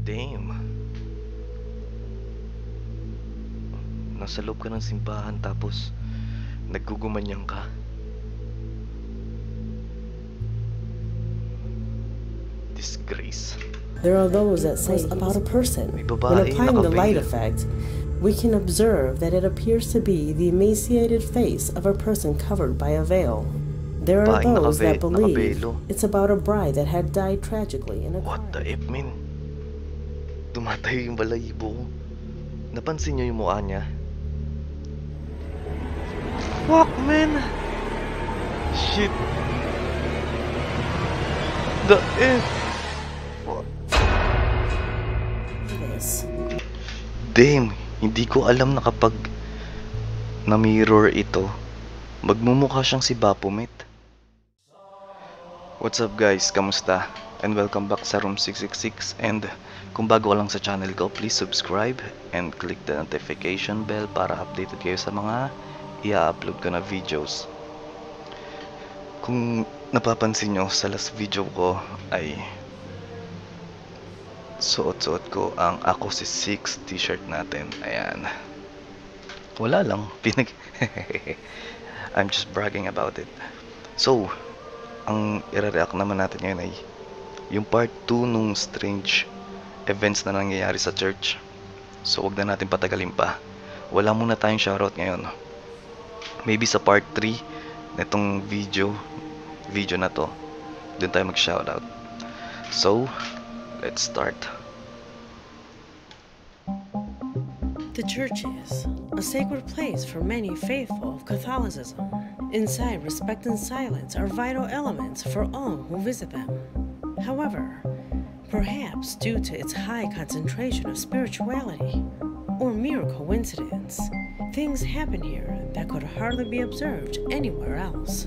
Damn. Nasa loob ka ng simbahan tapos naggugumanyan ka. Disgrace. There are those that say about a person. When applying the light effect, we can observe that it appears to be the emaciated face of a person covered by a veil. There are those that believe it's about a bride that had died tragically in a car. What the F, man? Tumatayo yung balahibo ko. Napansin niyo yung mukha niya? Fuck, man! Shit! The F! Damn! Hindi ko alam na kapag na-mirror ito, magmumukha siyang si Baphomet. What's up guys? Kamusta? And welcome back sa Room 666. And kung bago ka lang sa channel ko, please subscribe and click the notification bell para updated kayo sa mga i-upload ko na videos. Kung napapansin nyo, sa last video ko ay suot-suot ko ang Ako si Six t-shirt natin. Ayan. Wala lang. I'm just bragging about it. So, ang i-react naman natin ngayon ay yung part 2 nung strange events na nangyayari sa church. So, wag na natin patagalin pa. Wala muna tayong shoutout ngayon. Maybe sa part 3 netong video na to, doon tayo mag-shoutout. So, let's start. The church is a sacred place for many faithful of Catholicism. Inside, respect and silence are vital elements for all who visit them. However, perhaps due to its high concentration of spirituality or mere coincidence, things happen here that could hardly be observed anywhere else.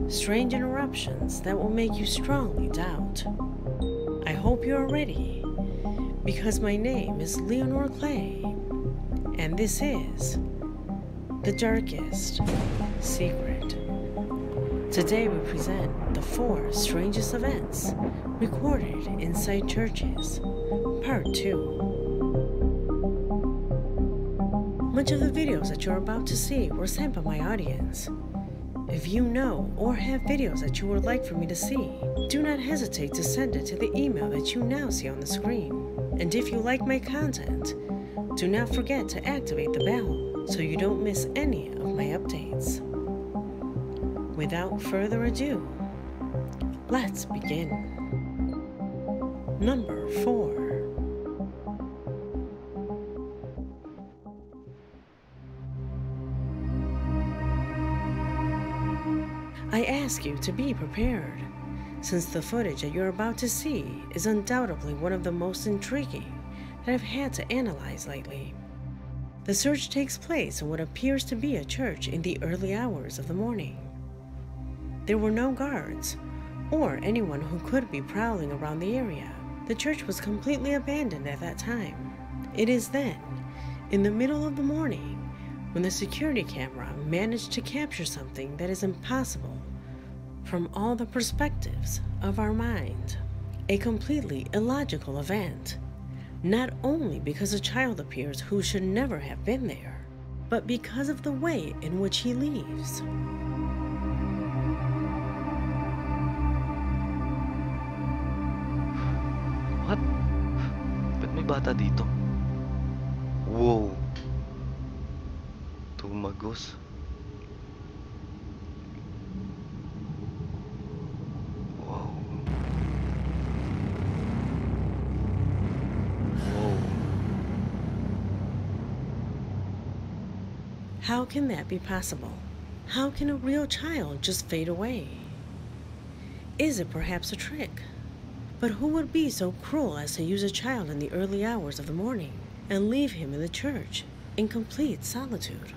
Strange interruptions that will make you strongly doubt. I hope you're ready, because my name is Leonor Clay, and this is the darkest secret. Today we present the 4 strangest events recorded inside churches, part 2. Much of the videos that you're about to see were sent by my audience. If you know or have videos that you would like for me to see, do not hesitate to send it to the email that you now see on the screen. And if you like my content, do not forget to activate the bell so you don't miss any of my updates. Without further ado, let's begin. Number 4. I ask you to be prepared, since the footage that you're about to see is undoubtedly one of the most intriguing that I've had to analyze lately. The search takes place in what appears to be a church in the early hours of the morning. There were no guards or anyone who could be prowling around the area. The church was completely abandoned at that time. It is then, in the middle of the morning, when the security camera managed to capture something that is impossible from all the perspectives of our mind. A completely illogical event, not only because a child appears who should never have been there, but because of the way in which he leaves. What? Ba't may bata dito? Wow. Tumagos. Wow. Wow. How can that be possible? How can a real child just fade away? Is it perhaps a trick? But who would be so cruel as to use a child in the early hours of the morning and leave him in the church in complete solitude?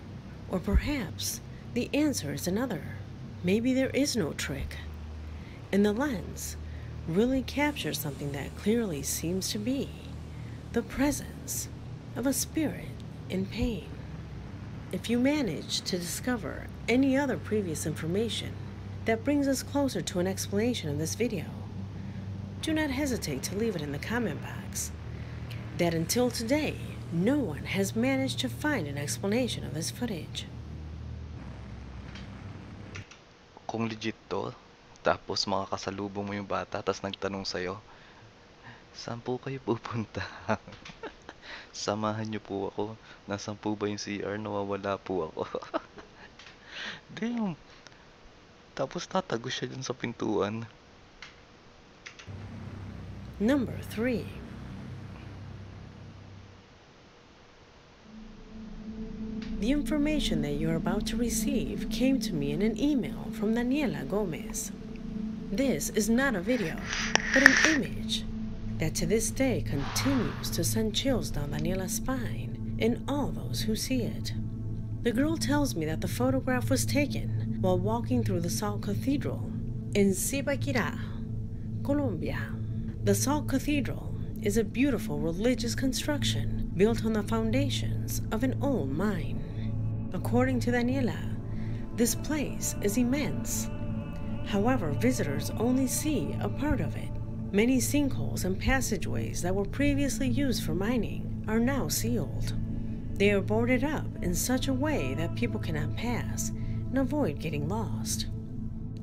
Or perhaps the answer is another. Maybe there is no trick, and the lens really captures something that clearly seems to be the presence of a spirit in pain. If you manage to discover any other previous information that brings us closer to an explanation of this video, do not hesitate to leave it in the comment box, that until today, no one has managed to find an explanation of this footage. Kung legit to, tapos makakasalubong mo yung bata, tapos nagtanong sa'yo, saan po kayo pupunta? Samahan niyo po ako. Nasaan po ba yung CR? Nawawala po ako. Damn. Tapos tatago siya dun sa pintuan. Number 3. The information that you're about to receive came to me in an email from Daniela Gomez. This is not a video, but an image that to this day continues to send chills down Daniela's spine and all those who see it. The girl tells me that the photograph was taken while walking through the Salt Cathedral in Zipaquirá, Colombia. The Salt Cathedral is a beautiful religious construction built on the foundations of an old mine. According to Daniela, this place is immense. However, visitors only see a part of it. Many sinkholes and passageways that were previously used for mining are now sealed. They are boarded up in such a way that people cannot pass and avoid getting lost.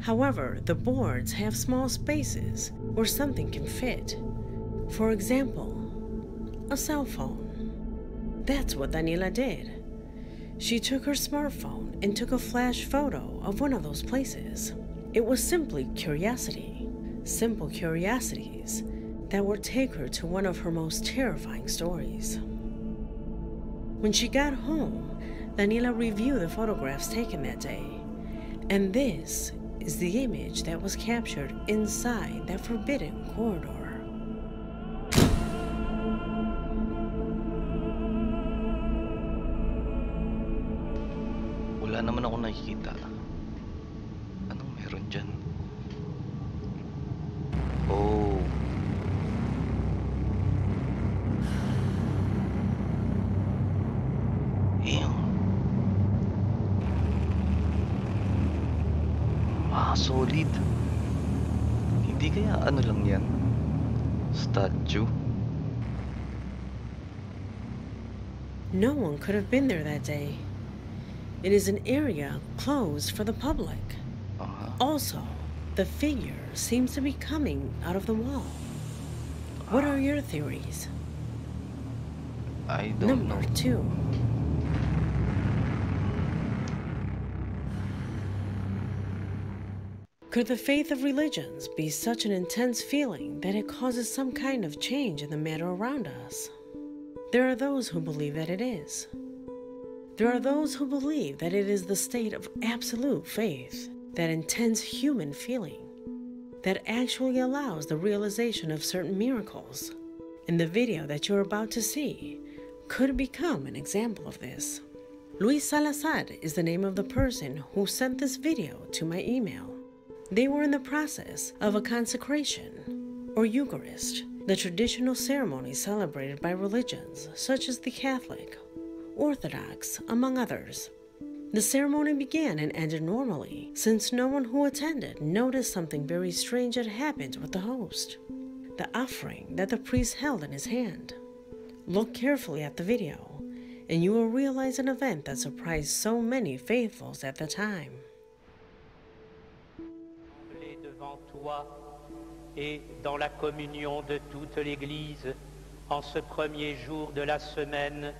However, the boards have small spaces where something can fit. For example, a cell phone. That's what Daniela did. She took her smartphone and took a flash photo of one of those places. It was simply curiosity. Simple curiosities that would take her to one of her most terrifying stories. When she got home, Daniela reviewed the photographs taken that day, and this is the image that was captured inside that forbidden corridor. Wala naman ako nakikita. Anong meron dyan? Oh. Ew. Solid. Hindi kaya ano lang yan? Statue? No one could have been there that day. It is an area closed for the public. Also, the figure seems to be coming out of the wall. What are your theories? I don't know. Number 2. Could the faith of religions be such an intense feeling that it causes some kind of change in the matter around us? There are those who believe that it is. There are those who believe that it is the state of absolute faith, that intense human feeling, that actually allows the realization of certain miracles. And the video that you're about to see could become an example of this. Luis Salazar is the name of the person who sent this video to my email. They were in the process of a consecration, or Eucharist, the traditional ceremony celebrated by religions such as the Catholic, Orthodox, among others. The ceremony began and ended normally, since no one who attended noticed something very strange had happened with the host, the offering that the priest held in his hand. Look carefully at the video, and you will realize an event that surprised so many faithfuls at the time. Devant toi et dans la communion de toute l'Église, en ce premier jour de la semaine,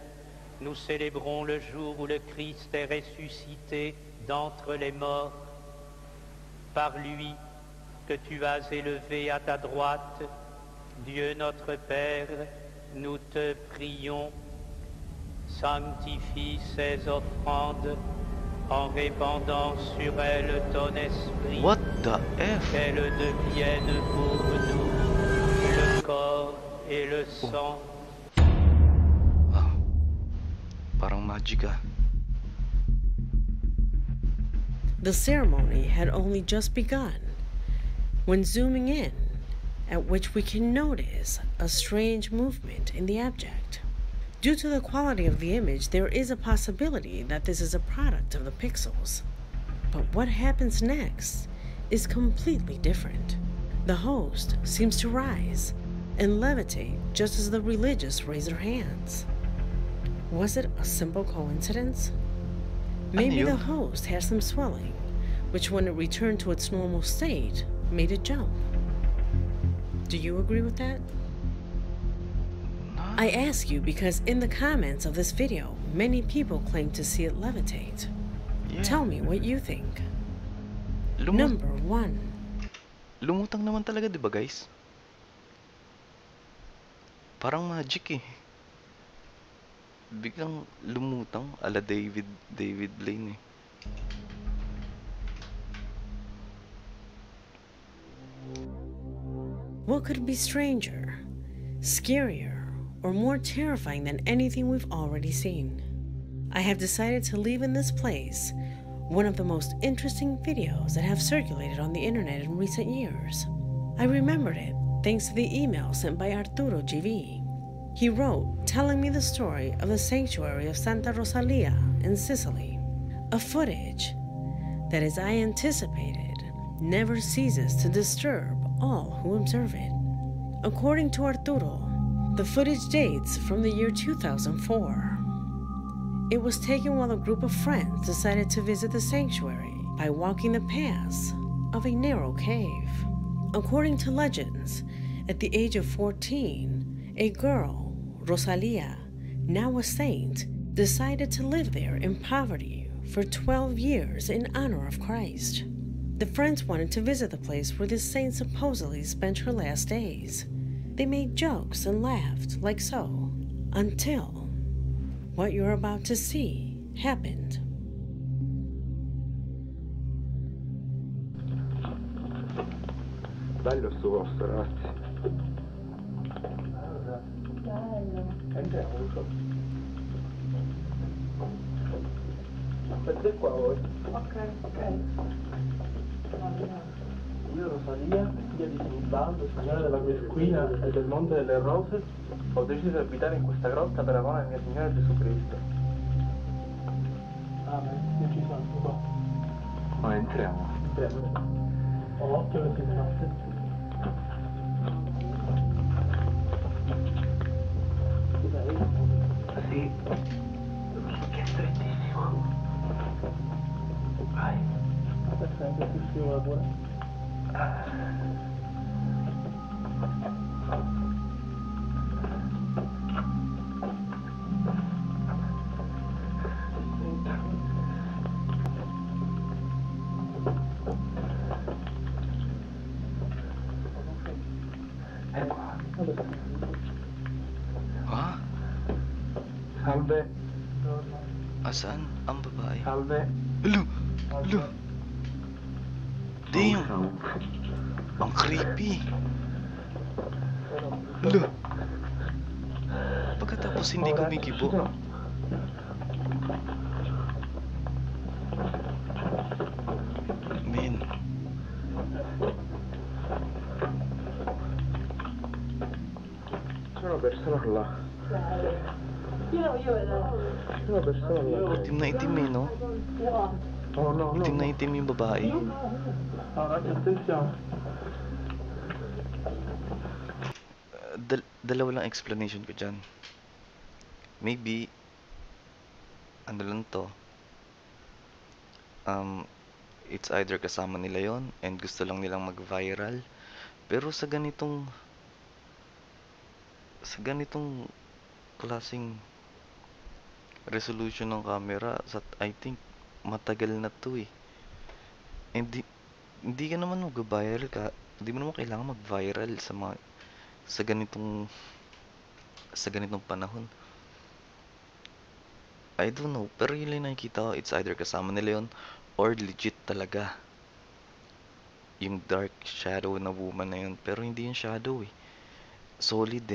nous célébrons le jour où le Christ est ressuscité d'entre les morts. Par lui que tu as élevé à ta droite, Dieu notre Père, nous te prions, sanctifie ces offrandes en répandant sur elles ton esprit. What the F? Qu'elles deviennent pour nous le corps et le sang. Parang magica. The ceremony had only just begun when zooming in, at which we can notice a strange movement in the object. Due to the quality of the image, there is a possibility that this is a product of the pixels. But what happens next is completely different. The host seems to rise, and levitate just as the religious raise their hands. Was it a simple coincidence? Maybe the host had some swelling, which when it returned to its normal state, made it jump. Do you agree with that? I ask you because in the comments of this video, many people claim to see it levitate. Yeah. Tell me what you think. Number 1. Lumutang naman talaga, di ba guys? Parang magic eh. Biglang lumutang ala David Blaine eh. What could be stranger, scarier, or more terrifying than anything we've already seen? I have decided to leave in this place one of the most interesting videos that have circulated on the internet in recent years. I remembered it thanks to the email sent by Arturo GV. He wrote telling me the story of the sanctuary of Santa Rosalia in Sicily, a footage that, as I anticipated, never ceases to disturb all who observe it. According to Arturo, the footage dates from the year 2004. It was taken while a group of friends decided to visit the sanctuary by walking the paths of a narrow cave. According to legends, at the age of 14, a girl, Rosalia, now a saint, decided to live there in poverty for 12 years in honor of Christ. The friends wanted to visit the place where this saint supposedly spent her last days. They made jokes and laughed like so, until what you're about to see happened. Bello sto posto, ragazzi. Bello. Entriamo. Aspetta qua voi. Ok. Io Rosalia, figlia di Simbahan, signora della Querquina e del Monte delle Rose, ho deciso di abitare in questa grotta per amore a mio Signore Gesù Cristo. Amen, io ci sono qua. Ma entriamo. Ho occhio che si sbatte. Sì. Che strettissimo. Vai. Aspetta, anche più scivola pure. Ha? Salve. Asan ang babae? Salve. Hello! Damn! Ang creepy! Hello! Pagkatapos hindi kumikibo. Man. C'è una persona là. Io non voglio vedere. C'è una persona là. Itim na itim eh, no? Oh no, Itim no. na itim yung babae. Ragazzi, attenzione. Dalawa lang explanation ko dyan. Maybe, ano lang to, it's either kasama nila yon and gusto lang nilang mag-viral. Pero sa ganitong klaseng resolution ng camera, I think matagal na to eh. Hindi ka naman mag-viral ka, hindi mo naman kailangan mag-viral sa ganitong panahon. I don't know, pero yun lang nakikita ko, it's either kasama nila yun or legit talaga yung dark shadow na woman na yun. Pero hindi yung shadow eh, solid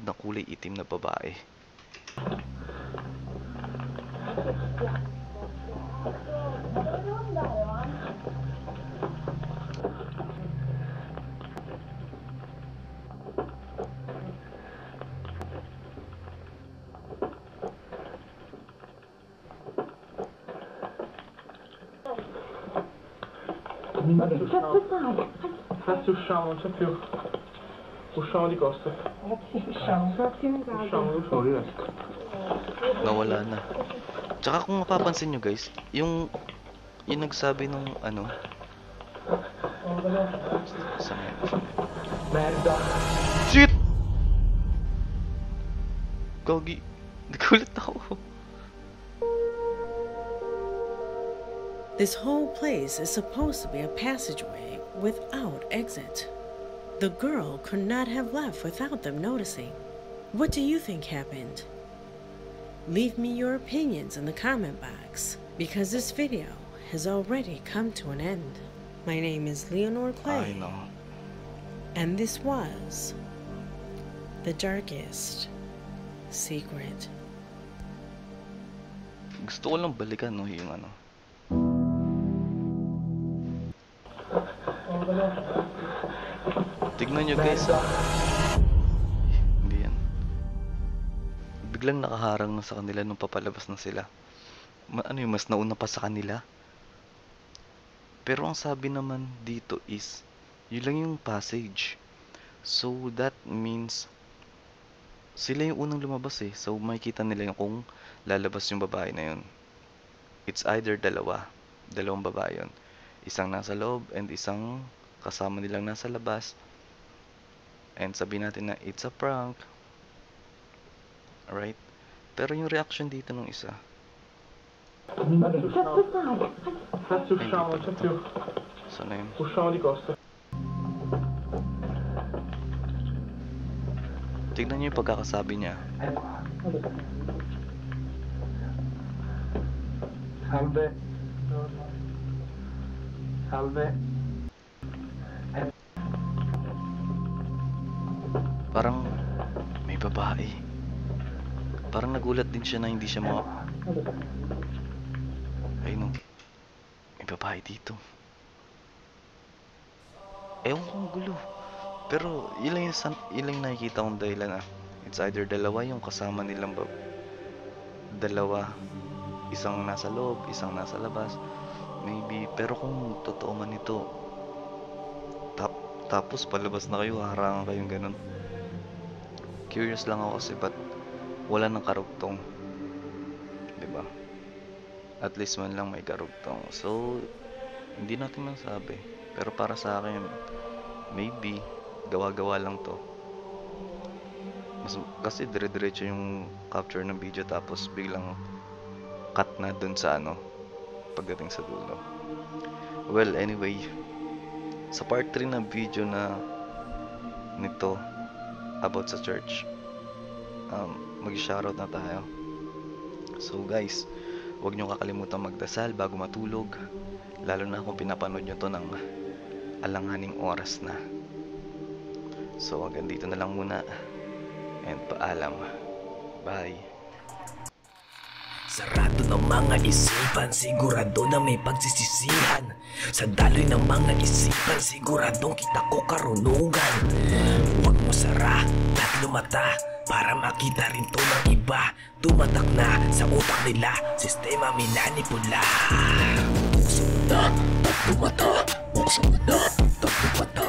na kulay itim na babae. Adesso usciamo, non c'è più. Usciamo di costa. Usciamo. Usciamo, usciamo, riesco. Nawala na. Tsaka kung mapapansin nyo guys, yung nagsabi nung ano, saan yun? Merda. Shit! Gogi, nagulat ako. This whole place is supposed to be a passageway without exit. The girl could not have left without them noticing. What do you think happened? Leave me your opinions in the comment box, because this video has already come to an end. My name is Leonor I Clay, know. and this was the darkest secret. Gusto ko lang balikan no, yung ano. Tignan nyo guys ah. Hindi yan. Biglang nakaharang na sa kanila nung papalabas na sila. Ano yung mas nauna pa sa kanila? Pero ang sabi naman dito is, yun lang yung passage. So that means, sila yung unang lumabas eh. So makikita nila yung kung lalabas yung babae na yun. It's either dalawang babae yun. Isang nasa loob and isang kasama nilang nasa labas. And sabihin natin na it's a prank. Alright? Pero yung reaction dito nung isa, Ragazzi, usciamo, non c'è più. sana yun? Usciamo di costa. Tignan nyo yung pagkakasabi niya. Salve. Salve. Parang may babae. Parang nagulat din siya na hindi siya ay no, may babae dito. Ewan kong gulo. Pero yun lang yung nakikita kong dahilan ah. It's either dalawa yung kasama nilang dalawa. Isang nasa loob, isang nasa labas. Maybe, pero kung totoo man ito, tapos palabas na kayo, harangan kayong ganun. Curious lang ako kasi ba't wala nang karugtong, diba? At least man lang may karugtong. So hindi natin masabi, pero para sa akin maybe gawa-gawa lang to. Kasi dire-diretso yung capture ng video tapos biglang cut na dun sa ano pagdating sa dulo. Well anyway, sa part 3 ng video na nito about sa church, mag-shoutout na tayo. So guys, huwag nyo kakalimutan magdasal bago matulog, lalo na kung pinapanood nyo to ng alanganing oras na. So hanggang dito na lang muna, and paalam. Bye. Sarado ng mga isipan, sigurado na may pagsisisihan. Sa daloy ng mga isipan, siguradong kita ko karunungan. Huwag mo sara, lahat lumata, para makita rin to ng iba. Tumatak na sa utak nila, sistema minanipula. Buksan mo na, tatlong mata. Buksan mo na, tatlong mata.